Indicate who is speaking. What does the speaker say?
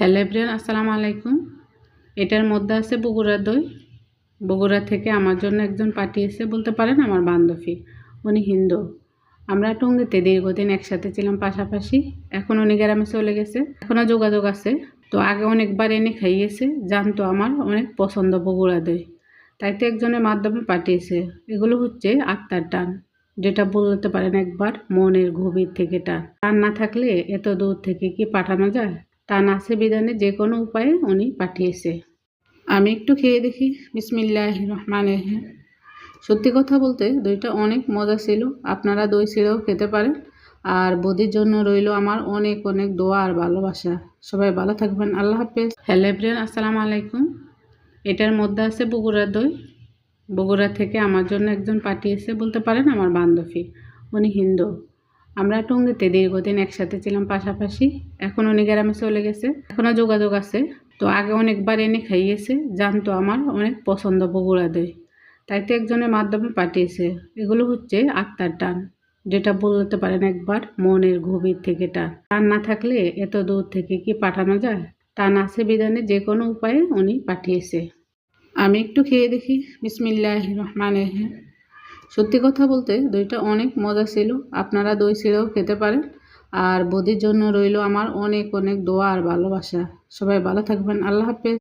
Speaker 1: Hello everyone, আসসালামু আলাইকুম। এটার মধ্যে আছে বগুড়ার দই। বগুড়া থেকে আমার জন্য একজন পাঠিয়েছে, বলতে পারেন আমার বান্ধবী। উনি হিন্দু। আমরা টঙ্গীতে দীর্ঘদিন একসাথে ছিলাম পাশাপাশি। এখন উনি গ্রামে চলে গেছে, এখনও যোগাযোগ আছে। তো আগে অনেকবার এনে খাইয়েছে, জানতো আমার অনেক পছন্দ বগুড়া দই, তাই তো একজনের মাধ্যমে পাঠিয়েছে। এগুলো হচ্ছে আত্মার টান, যেটা বলতে পারেন একবার মনের গভীর থেকে টান। টান না থাকলে এত দূর থেকে কি পাঠানো যায়? টান আছে বিধানে যে কোনো উপায়ে উনি পাঠিয়েছে। আমি একটু খেয়ে দেখি। বিসমিল্লাহির রহমানির রহিম। সত্যি কথা বলতে দইটা অনেক মজা ছিল। আপনারা দই ছিঁড়েও খেতে পারেন। আর বদির জন্য রইল আমার অনেক অনেক দোয়া আর ভালোবাসা। সবাই ভালো থাকবেন। আল্লাহ হাফেজ। হ্যালো এভরিওয়ান, আসসালামু আলাইকুম। এটার মধ্যে আছে বগুড়ার দই। বগুড়া থেকে আমার জন্য একজন পাঠিয়েছে, বলতে পারেন আমার বান্ধবী। উনি হিন্দু। আমরা টঙ্গীতে দীর্ঘদিন একসাথে ছিলাম পাশাপাশি। এখন উনি গ্রামে চলে গেছে, এখনও যোগাযোগ আছে। তো আগে অনেকবার এনে খাইয়েছে, জানতো আমার অনেক পছন্দ বগুড়া দই, তাই তো একজনের মাধ্যমে পাঠিয়েছে। এগুলো হচ্ছে আত্মার টান, যেটা বলতে পারেন একবার মনের গভীর থেকে টান। টান না থাকলে এত দূর থেকে কি পাঠানো যায়? টান আছে বিধানে যে কোনো উপায়ে উনি পাঠিয়েছে। আমি একটু খেয়ে দেখি। বিসমিল্লাহির রহমানির রহিম। সত্যি কথা বলতে দইটা অনেক মজা ছিল। আপনারা দই ছিঁড়েও খেতে পারেন। আর বদির জন্য রইল আমার অনেক অনেক দোয়া আর ভালোবাসা। সবাই ভালো থাকবেন। আল্লাহ হাফেজ।